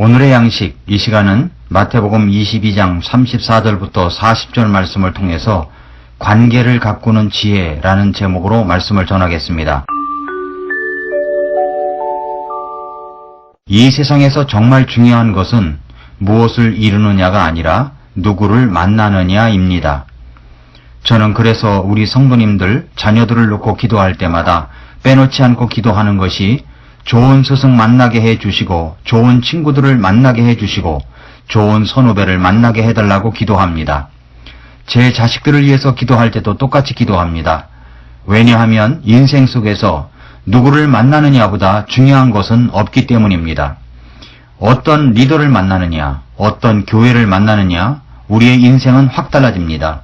오늘의 양식, 이 시간은 마태복음 22장 34절부터 40절 말씀을 통해서 관계를 가꾸는 지혜라는 제목으로 말씀을 전하겠습니다. 이 세상에서 정말 중요한 것은 무엇을 이루느냐가 아니라 누구를 만나느냐입니다. 저는 그래서 우리 성도님들, 자녀들을 놓고 기도할 때마다 빼놓지 않고 기도하는 것이 좋은 스승 만나게 해주시고 좋은 친구들을 만나게 해주시고 좋은 선후배를 만나게 해달라고 기도합니다. 제 자식들을 위해서 기도할 때도 똑같이 기도합니다. 왜냐하면 인생 속에서 누구를 만나느냐보다 중요한 것은 없기 때문입니다. 어떤 리더를 만나느냐, 어떤 교회를 만나느냐, 우리의 인생은 확 달라집니다.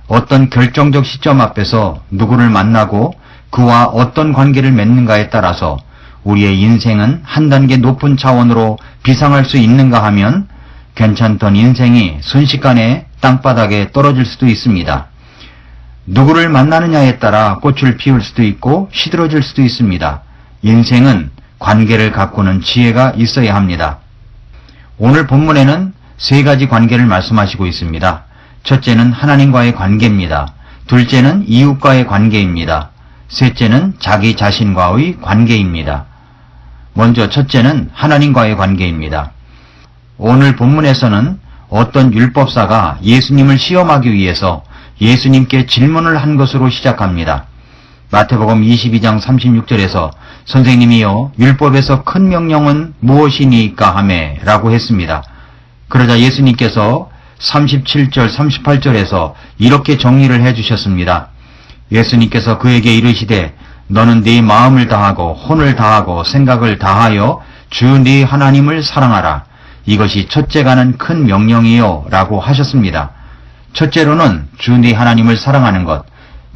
어떤 결정적 시점 앞에서 누구를 만나고 그와 어떤 관계를 맺는가에 따라서 우리의 인생은 한 단계 높은 차원으로 비상할 수 있는가 하면 괜찮던 인생이 순식간에 땅바닥에 떨어질 수도 있습니다. 누구를 만나느냐에 따라 꽃을 피울 수도 있고 시들어질 수도 있습니다. 인생은 관계를 가꾸는 지혜가 있어야 합니다. 오늘 본문에는 세 가지 관계를 말씀하시고 있습니다. 첫째는 하나님과의 관계입니다. 둘째는 이웃과의 관계입니다. 셋째는 자기 자신과의 관계입니다. 먼저 첫째는 하나님과의 관계입니다. 오늘 본문에서는 어떤 율법사가 예수님을 시험하기 위해서 예수님께 질문을 한 것으로 시작합니다. 마태복음 22장 36절에서 선생님이여 율법에서 큰 명령은 무엇이니까 하매 라고 했습니다. 그러자 예수님께서 37절 38절에서 이렇게 정리를 해주셨습니다. 예수님께서 그에게 이르시되 너는 네 마음을 다하고 혼을 다하고 생각을 다하여 주 네 하나님을 사랑하라. 이것이 첫째가는 큰 명령이요 라고 하셨습니다. 첫째로는 주 네 하나님을 사랑하는 것,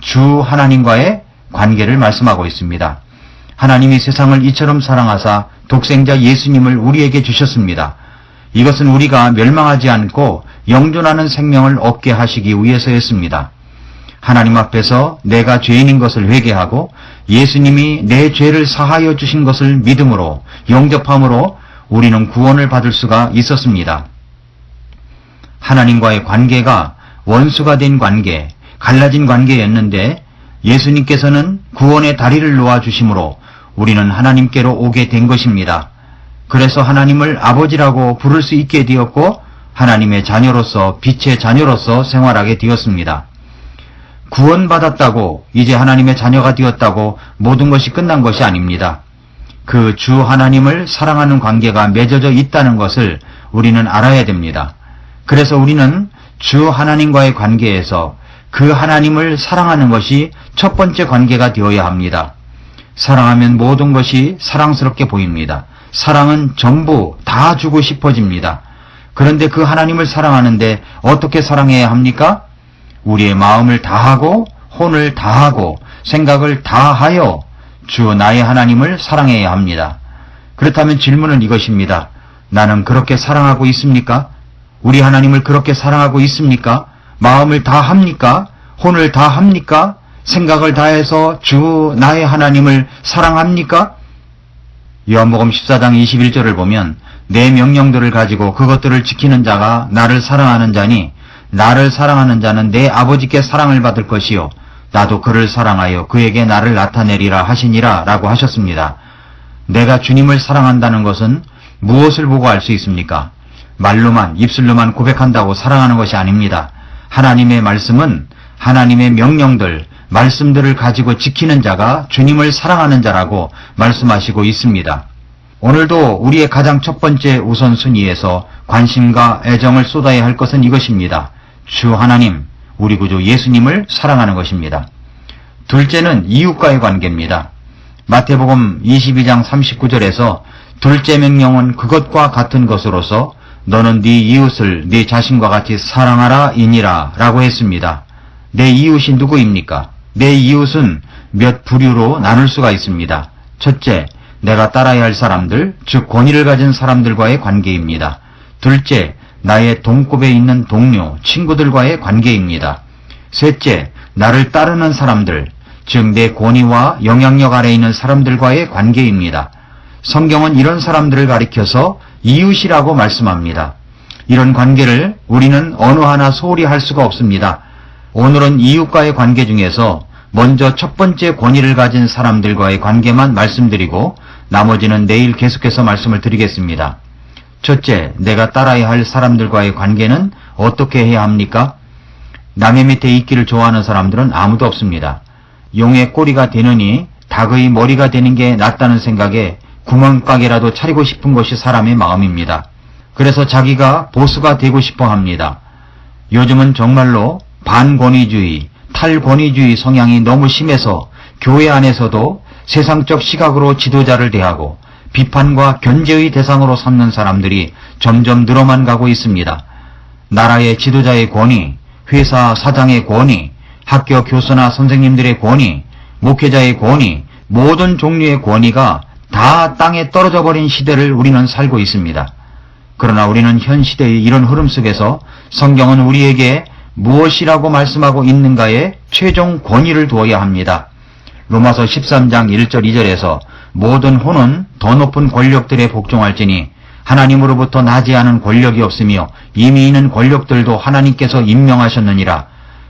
주 하나님과의 관계를 말씀하고 있습니다. 하나님이 세상을 이처럼 사랑하사 독생자 예수님을 우리에게 주셨습니다. 이것은 우리가 멸망하지 않고 영존하는 생명을 얻게 하시기 위해서였습니다. 하나님 앞에서 내가 죄인인 것을 회개하고 예수님이 내 죄를 사하여 주신 것을 믿음으로 영접함으로 우리는 구원을 받을 수가 있었습니다. 하나님과의 관계가 원수가 된 관계, 갈라진 관계였는데 예수님께서는 구원의 다리를 놓아주심으로 우리는 하나님께로 오게 된 것입니다. 그래서 하나님을 아버지라고 부를 수 있게 되었고 하나님의 자녀로서 빛의 자녀로서 생활하게 되었습니다. 구원받았다고 이제 하나님의 자녀가 되었다고 모든 것이 끝난 것이 아닙니다. 그 주 하나님을 사랑하는 관계가 맺어져 있다는 것을 우리는 알아야 됩니다. 그래서 우리는 주 하나님과의 관계에서 그 하나님을 사랑하는 것이 첫 번째 관계가 되어야 합니다. 사랑하면 모든 것이 사랑스럽게 보입니다. 사랑은 전부 다 주고 싶어집니다. 그런데 그 하나님을 사랑하는데 어떻게 사랑해야 합니까? 우리의 마음을 다하고 혼을 다하고 생각을 다하여 주 나의 하나님을 사랑해야 합니다. 그렇다면 질문은 이것입니다. 나는 그렇게 사랑하고 있습니까? 우리 하나님을 그렇게 사랑하고 있습니까? 마음을 다합니까? 혼을 다합니까? 생각을 다해서 주 나의 하나님을 사랑합니까? 요한복음 14장 21절을 보면 내 명령들을 가지고 그것들을 지키는 자가 나를 사랑하는 자니 나를 사랑하는 자는 내 아버지께 사랑을 받을 것이요 나도 그를 사랑하여 그에게 나를 나타내리라 하시니라 라고 하셨습니다. 내가 주님을 사랑한다는 것은 무엇을 보고 알 수 있습니까? 말로만 입술로만 고백한다고 사랑하는 것이 아닙니다. 하나님의 말씀은 하나님의 명령들, 말씀들을 가지고 지키는 자가 주님을 사랑하는 자라고 말씀하시고 있습니다. 오늘도 우리의 가장 첫 번째 우선순위에서 관심과 애정을 쏟아야 할 것은 이것입니다. 주 하나님, 우리 구주 예수님을 사랑하는 것입니다. 둘째는 이웃과의 관계입니다. 마태복음 22장 39절에서 둘째 명령은 그것과 같은 것으로서 너는 네 이웃을 네 자신과 같이 사랑하라 이니라 라고 했습니다. 내 이웃이 누구입니까? 내 이웃은 몇 부류로 나눌 수가 있습니다. 첫째, 내가 따라야 할 사람들, 즉 권위를 가진 사람들과의 관계입니다. 둘째, 나의 동급에 있는 동료, 친구들과의 관계입니다. 셋째, 나를 따르는 사람들, 즉 내 권위와 영향력 아래에 있는 사람들과의 관계입니다. 성경은 이런 사람들을 가리켜서 이웃이라고 말씀합니다. 이런 관계를 우리는 어느 하나 소홀히 할 수가 없습니다. 오늘은 이웃과의 관계 중에서 먼저 첫 번째 권위를 가진 사람들과의 관계만 말씀드리고 나머지는 내일 계속해서 말씀을 드리겠습니다. 첫째, 내가 따라야 할 사람들과의 관계는 어떻게 해야 합니까? 남의 밑에 있기를 좋아하는 사람들은 아무도 없습니다. 용의 꼬리가 되느니 닭의 머리가 되는 게 낫다는 생각에 구멍가게라도 차리고 싶은 것이 사람의 마음입니다. 그래서 자기가 보스가 되고 싶어 합니다. 요즘은 정말로 반권위주의, 탈권위주의 성향이 너무 심해서 교회 안에서도 세상적 시각으로 지도자를 대하고 비판과 견제의 대상으로 삼는 사람들이 점점 늘어만 가고 있습니다. 나라의 지도자의 권위, 회사 사장의 권위, 학교 교수나 선생님들의 권위, 목회자의 권위, 모든 종류의 권위가 다 땅에 떨어져 버린 시대를 우리는 살고 있습니다. 그러나 우리는 현 시대의 이런 흐름 속에서 성경은 우리에게 무엇이라고 말씀하고 있는가에 최종 권위를 두어야 합니다. 로마서 13장 1절 2절에서 모든 혼은 더 높은 권력들에 복종할지니 하나님으로부터 나지 않은 권력이 없으며 이미 있는 권력들도 하나님께서 임명하셨느니라.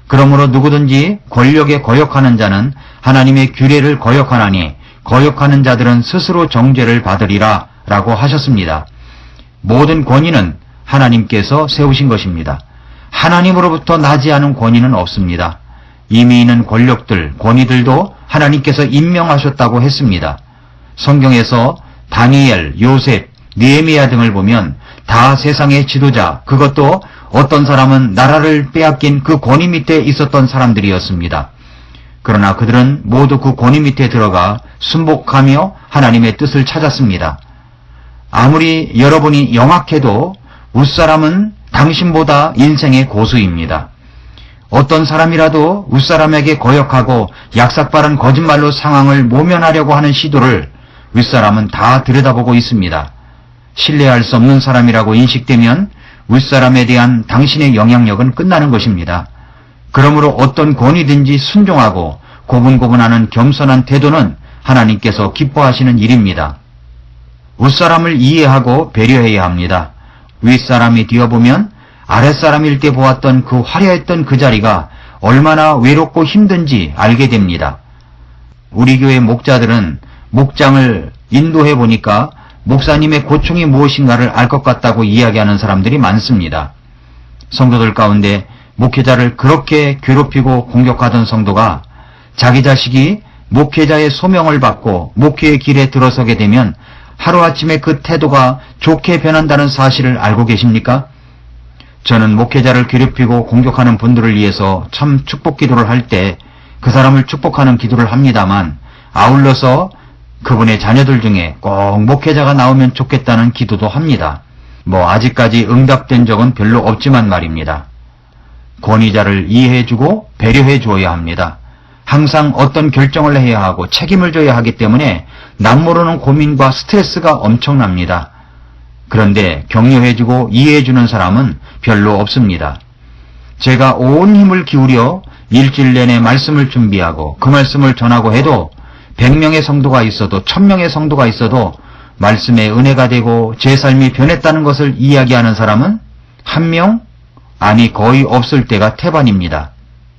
그러므로 누구든지 권력에 거역하는 자는 하나님의 규례를 거역하나니 거역하는 자들은 스스로 정죄를 받으리라 라고 하셨습니다. 모든 권위는 하나님께서 세우신 것입니다. 하나님으로부터 나지 않은 권위는 없습니다. 이미 있는 권력들, 권위들도 하나님께서 임명하셨다고 했습니다. 성경에서 다니엘, 요셉, 느헤미야 등을 보면 다 세상의 지도자, 그것도 어떤 사람은 나라를 빼앗긴 그 권위 밑에 있었던 사람들이었습니다. 그러나 그들은 모두 그 권위 밑에 들어가 순복하며 하나님의 뜻을 찾았습니다. 아무리 여러분이 영악해도 윗사람은 당신보다 인생의 고수입니다. 어떤 사람이라도 윗사람에게 거역하고 약삭빠른 거짓말로 상황을 모면하려고 하는 시도를 윗사람은 다 들여다보고 있습니다. 신뢰할 수 없는 사람이라고 인식되면 윗사람에 대한 당신의 영향력은 끝나는 것입니다. 그러므로 어떤 권위든지 순종하고 고분고분하는 겸손한 태도는 하나님께서 기뻐하시는 일입니다. 윗사람을 이해하고 배려해야 합니다. 윗사람이 되어보면 아랫사람일 때 보았던 그 화려했던 그 자리가 얼마나 외롭고 힘든지 알게 됩니다. 우리 교회 목자들은 목장을 인도해 보니까 목사님의 고충이 무엇인가를 알 것 같다고 이야기하는 사람들이 많습니다. 성도들 가운데 목회자를 그렇게 괴롭히고 공격하던 성도가 자기 자식이 목회자의 소명을 받고 목회의 길에 들어서게 되면 하루아침에 그 태도가 좋게 변한다는 사실을 알고 계십니까? 저는 목회자를 괴롭히고 공격하는 분들을 위해서 참 축복 기도를 할 때 그 사람을 축복하는 기도를 합니다만 아울러서 그분의 자녀들 중에 꼭 목회자가 나오면 좋겠다는 기도도 합니다. 아직까지 응답된 적은 별로 없지만 말입니다. 권위자를 이해해주고 배려해 주어야 합니다. 항상 어떤 결정을 해야 하고 책임을 져야 하기 때문에 남모르는 고민과 스트레스가 엄청납니다. 그런데 격려해주고 이해해주는 사람은 별로 없습니다. 제가 온 힘을 기울여 일주일 내내 말씀을 준비하고 그 말씀을 전하고 해도 100명의 성도가 있어도 1000명의 성도가 있어도 말씀의 은혜가 되고 제 삶이 변했다는 것을 이야기하는 사람은 한 명? 아니 거의 없을 때가 태반입니다.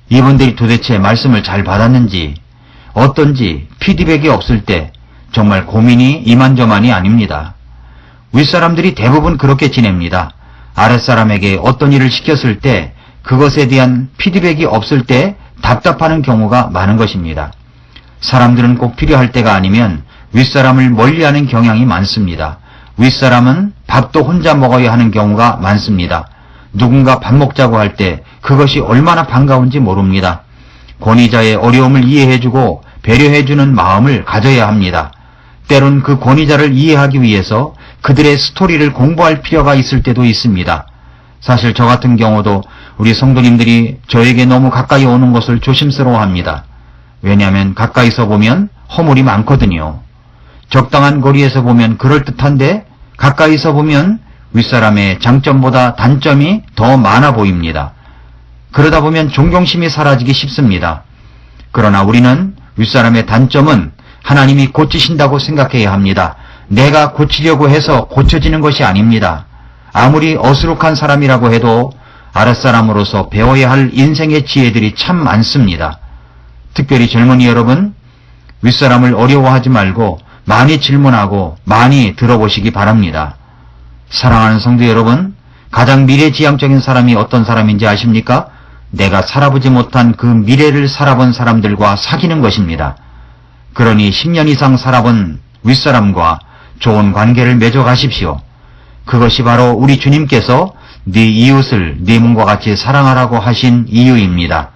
이분들이 도대체 말씀을 잘 받았는지 어떤지 피드백이 없을 때 정말 고민이 이만저만이 아닙니다. 윗사람들이 대부분 그렇게 지냅니다. 아랫사람에게 어떤 일을 시켰을 때 그것에 대한 피드백이 없을 때 답답하는 경우가 많은 것입니다. 사람들은 꼭 필요할 때가 아니면 윗사람을 멀리하는 경향이 많습니다. 윗사람은 밥도 혼자 먹어야 하는 경우가 많습니다. 누군가 밥 먹자고 할 때 그것이 얼마나 반가운지 모릅니다. 권위자의 어려움을 이해해주고 배려해주는 마음을 가져야 합니다. 때론 그 권위자를 이해하기 위해서 그들의 스토리를 공부할 필요가 있을 때도 있습니다. 사실 저 같은 경우도 우리 성도님들이 저에게 너무 가까이 오는 것을 조심스러워합니다. 왜냐하면 가까이서 보면 허물이 많거든요. 적당한 거리에서 보면 그럴듯한데 가까이서 보면 윗사람의 장점보다 단점이 더 많아 보입니다. 그러다 보면 존경심이 사라지기 쉽습니다. 그러나 우리는 윗사람의 단점은 하나님이 고치신다고 생각해야 합니다. 내가 고치려고 해서 고쳐지는 것이 아닙니다. 아무리 어수룩한 사람이라고 해도 아랫사람으로서 배워야 할 인생의 지혜들이 참 많습니다. 특별히 젊은이 여러분, 윗사람을 어려워하지 말고 많이 질문하고 많이 들어보시기 바랍니다. 사랑하는 성도 여러분, 가장 미래지향적인 사람이 어떤 사람인지 아십니까? 내가 살아보지 못한 그 미래를 살아본 사람들과 사귀는 것입니다. 그러니 10년 이상 살아본 윗사람과 좋은 관계를 맺어가십시오. 그것이 바로 우리 주님께서 네 이웃을 네 몸과 같이 사랑하라고 하신 이유입니다.